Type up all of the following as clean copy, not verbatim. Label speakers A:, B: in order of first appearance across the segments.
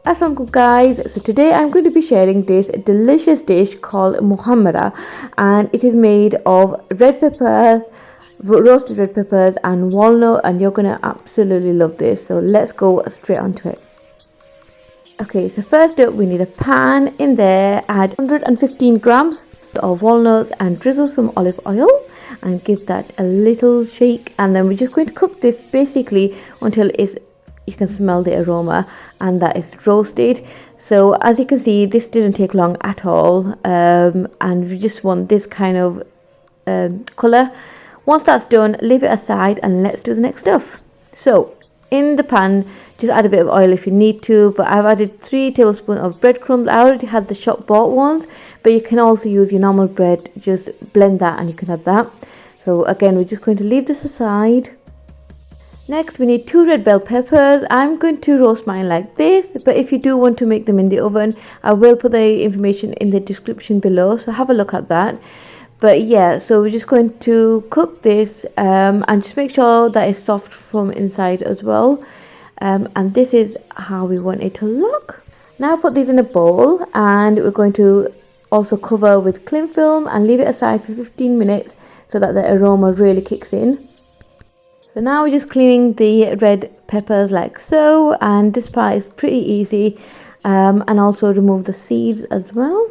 A: Assalamualaikum guys, so today I'm going to be sharing this delicious dish called Muhammara, and it is made of red pepper, roasted red peppers and walnut, and you're gonna absolutely love this. So let's go straight onto it. Okay, so first up we need a pan. In there add 115 grams of walnuts and drizzle some olive oil and give that a little shake, and then we're just going to cook this basically until you can smell the aroma and that is roasted. So as you can see, this didn't take long at all, and we just want this kind of color. Once that's done, leave it aside and let's do the next stuff. So in the pan, just add a bit of oil if you need to, but I've added 3 tablespoons of breadcrumbs. I already had the shop bought ones, but you can also use your normal bread. Just blend that and you can have that. So again, we're just going to leave this aside. Next we need 2 red bell peppers. I'm going to roast mine like this, but if you do want to make them in the oven, I will put the information in the description below, so have a look at that. But yeah, so we're just going to cook this and just make sure that it's soft from inside as well, and this is how we want it to look. Now put these in a bowl, and we're going to also cover with cling film and leave it aside for 15 minutes so that the aroma really kicks in. So now we're just cleaning the red peppers like so, and this part is pretty easy, and also remove the seeds as well.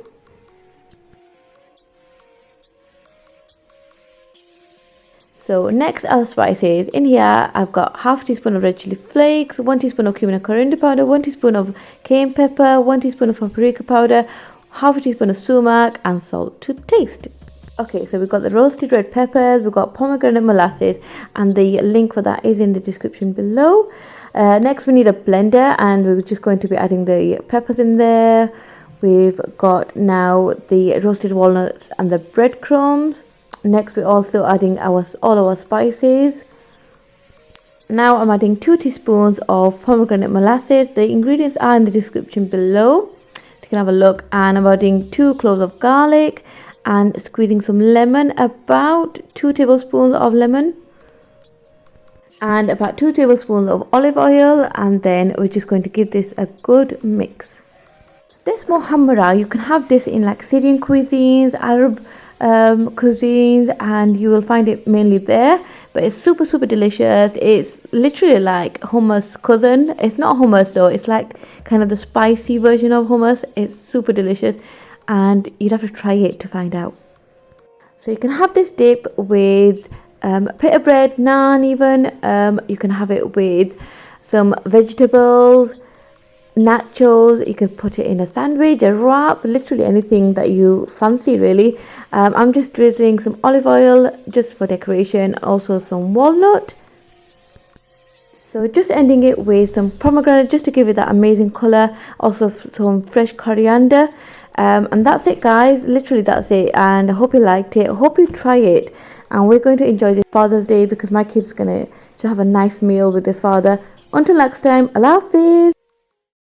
A: So next are spices. In here I've got half a teaspoon of red chili flakes, 1 teaspoon of cumin and coriander powder, 1 teaspoon of cayenne pepper, 1 teaspoon of paprika powder, half a teaspoon of sumac, and salt to taste. Okay, so we've got the roasted red peppers, we've got pomegranate molasses, and the link for that is in the description below. Next we need a blender, and we're just going to be adding the peppers in there. We've got now the roasted walnuts and the breadcrumbs. Next we're also adding all our spices. Now I'm adding 2 teaspoons of pomegranate molasses. The ingredients are in the description below, you can have a look. And I'm adding 2 cloves of garlic and squeezing some lemon, about 2 tablespoons of lemon, and about 2 tablespoons of olive oil, and then we're just going to give this a good mix. This Muhammara, you can have this in like Syrian cuisines, Arab cuisines, and you will find it mainly there, but it's super delicious. It's literally like hummus cousin. It's not hummus though, it's like kind of the spicy version of hummus. It's super delicious, and you'd have to try it to find out. So you can have this dip with pita bread, naan even. You can have it with some vegetables, nachos. You can put it in a sandwich, a wrap, literally anything that you fancy really. I'm just drizzling some olive oil just for decoration, also some walnut. So just ending it with some pomegranate just to give it that amazing color, also some fresh coriander. And that's it guys, literally that's it, and I hope you liked it. I hope you try it, and we're going to enjoy this Father's Day because my kids are gonna just have a nice meal with their father. Until next time, Allah Hafiz.